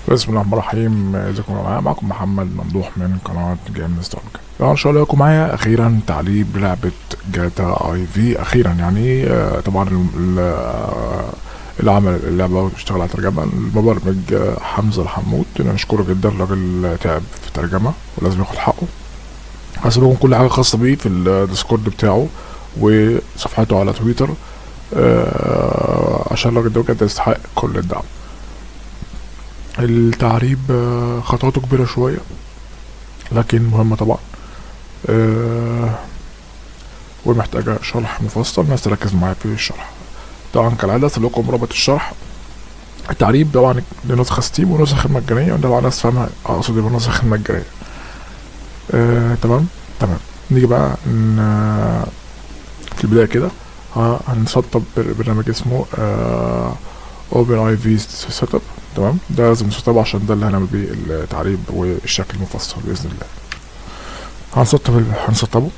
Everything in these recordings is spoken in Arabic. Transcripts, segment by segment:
بسم الله الرحمن الرحيم. ازيكم يا جماعه؟ معكم محمد ممدوح من قناه جيم ستارك. طبعا ان شاء الله لكم معايا اخيرا تعليق لعبه جاتا اي في اخيرا يعني. طبعا اللي عمل اللعبه واشتغل على ترجمه المبرمج حمزه الحمود، نشكره جدا. الراجل تعب في الترجمه ولازم ياخد حقه. هسيب لكم كل حاجه خاصه بيه في الديسكورد بتاعه وصفحته على تويتر، عشان الراجل ده بجد يستحق كل الدعم. التعريب خطواته كبيرة شوية لكن مهمة طبعا، ومحتاجة شرح مفصل. الناس تركز معايا في الشرح. طبعا كالعادة سيب لكم رابط الشرح. التعريب طبعا لنسخة ستيم ونسخ المجانية، وده طبعا ناس فاهمة أقصد بالنسخ المجانية. تمام. تمام. نيجي بقى في البداية كده هنسطب برنامج اسمه اوبن اي في سيت اب. تمام، ده لازم نسطبه عشان ده اللي هنعمل بيه التعريب والشكل المفصل باذن الله. هنسطبه.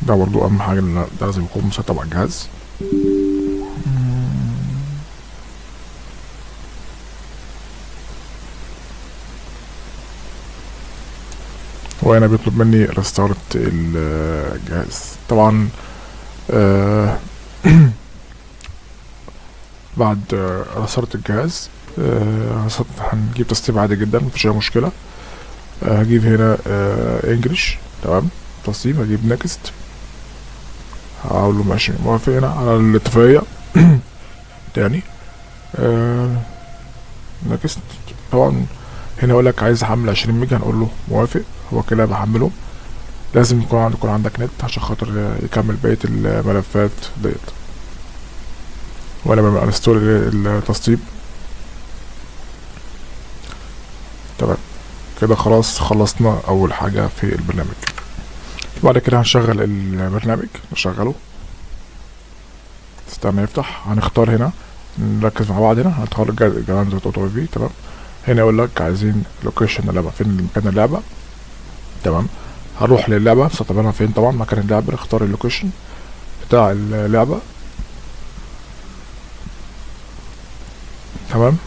ده برضو اهم حاجه ان ده لازم يكون مسطب على الجهاز. وهنا بيطلب مني ريستارت الجهاز طبعا. آه بعد ريستارت الجهاز هنجيب تسطيب عادي جدا، مفيش اي مشكله. هجيب هنا انجلش. تمام، تسطيب. هجيب نكست، هقول له ماشي موافق هنا على الاتفاقيه. تاني نكست. طبعا هنا يقول لك عايز احمل 20 ميجا، هنقول له موافق. هو كده بحمله. لازم يكون عندك نت عشان خاطر يكمل بقيه الملفات ديت. وانا بعمل انستول التسطيب. تمام كده خلاص خلصنا اول حاجه في البرنامج. بعد كده هنشغل البرنامج، نشغله. استنى يفتح. هنختار هنا، نركز مع بعض. هنا هنختار جراند اوتو في. تمام، هنا يقول لك عايزين لوكيشن اللعبه، فين مكان اللعبه. تمام، هنروح للعبه سطبنا فين. طبعا مكان اللعبه نختار اللوكيشن بتاع اللعبه. تمام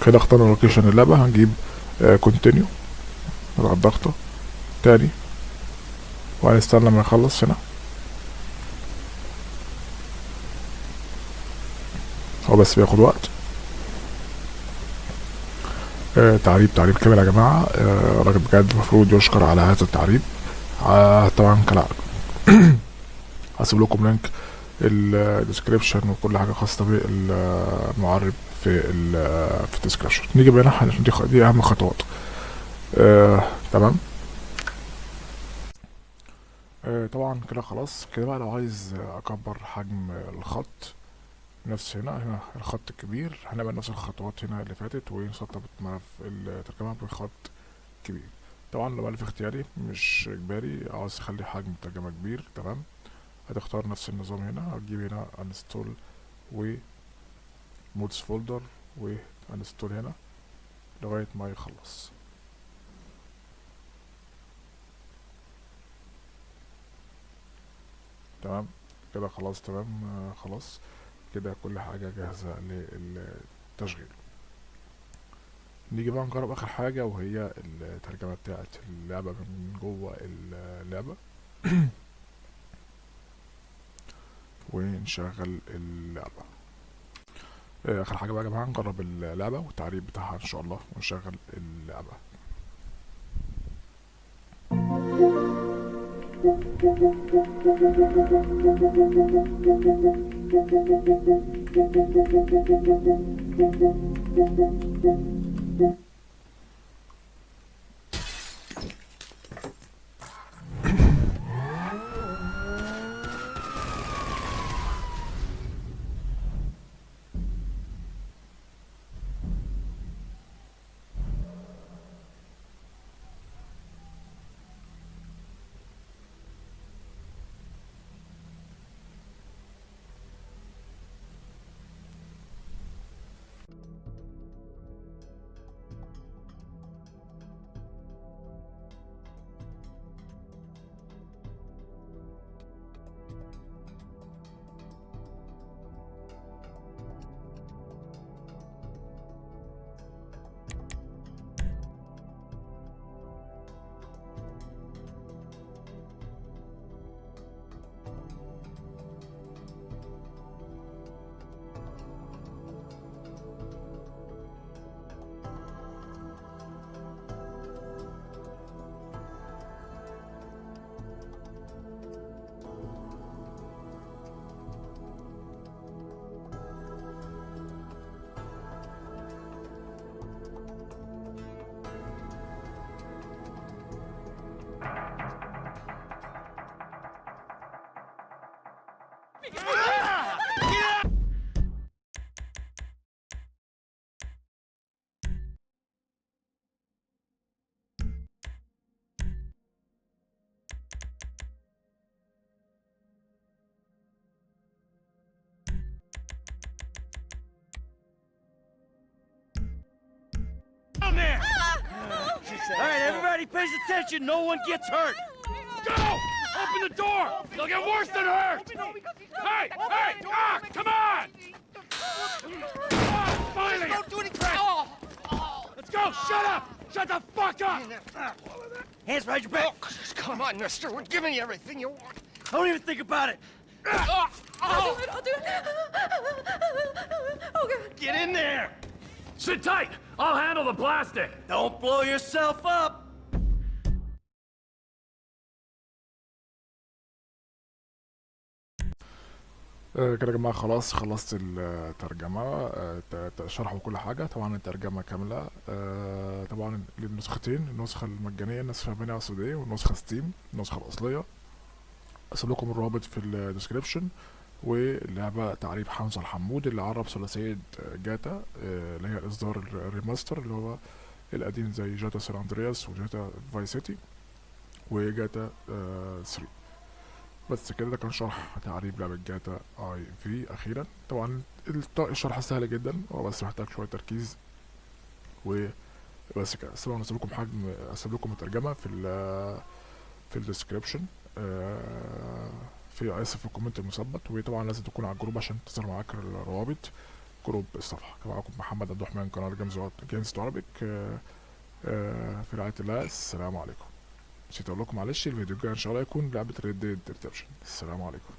كده اخترنا لوكيشن اللعبه. هنجيب كونتينيو، نضغط ضغطه تاني وهنستنى لما يخلص. هنا هو بس بياخد وقت. تعريب كامل يا جماعه. راجل بجد المفروض يشكر على هذا التعريب. طبعا كالعادة هسيب لكم لينك الديسكريبشن وكل حاجه خاصه بالمعرب في الديسكريبشن. نيجي بقى هنا دي اهم خطوات. تمام. طبعا كده خلاص. كده بقى لو عايز اكبر حجم الخط، نفس هنا الخط الكبير هنعمل نفس الخطوات هنا اللي فاتت ونسطب ملف الترجمة بخط كبير. طبعا لو ملف اختياري مش اجباري، عاوز تخلي حجم الترجمة كبير. تمام، هتختار نفس النظام. هنا هتجيب هنا انستول ومودز فولدر وانستول هنا لغاية ما يخلص. تمام كده خلاص. تمام خلاص كده كل حاجة جاهزة للتشغيل. نيجي بقى نجرب اخر حاجة وهي الترجمة بتاعت اللعبة من جوه اللعبة. ونشغل اللعبة. اخر حاجة بقى يا جماعة نجرب اللعبة والتعريب بتاعها ان شاء الله ونشغل اللعبة. right, everybody pays attention. No one gets hurt. Go! Open the door! They'll get worse than hurt! Hey! Hey! Ah! Come on! Ah, finally! Don't do any crap. Let's go! Shut up! Shut the fuck up! Hands behind your back. Come on, mister. We're giving you everything you want. Don't even think about it. I'll do it. Oh, God. Get in there. Sit tight! I'll handle the plastic! Don't blow yourself up. كده يا جماعة خلاص خلصت الترجمة، شرح وكل حاجة. طبعا الترجمة كاملة، طبعا للنسختين، النسخة المجانية النسخة اليابانية السعودية والنسخة ستيم النسخة الأصلية. أسيب لكم الرابط في الديسكريبشن. واللعبة تعريب حمزة الحمود اللي عرب ثلاثية جاتا، اللي هي الإصدار الريماستر اللي هو القديم زي جاتا سان أندرياس وجاتا فاي سيتي وجاتا 3. بس كده ده كان شرح تعريب لعبة جاتا اي في اخيرا. طبعا الشرح سهل جدا، هو بس محتاج شوية تركيز وبس كده. طبعا اسيب لكم الترجمة في الديسكريبشن، في الكومنت المثبت. وطبعا لازم تكون على الجروب عشان تظهر معاك الروابط جروب الصفحة. كان معاكم محمد عبد الرحمن، قناة جيمز عربيك. في رعاية الله، السلام عليكم. نسيت اقول لكم معلش الفيديو الجاي ان شاء الله يكون لعبة ريد ديد ريدمشن. السلام عليكم.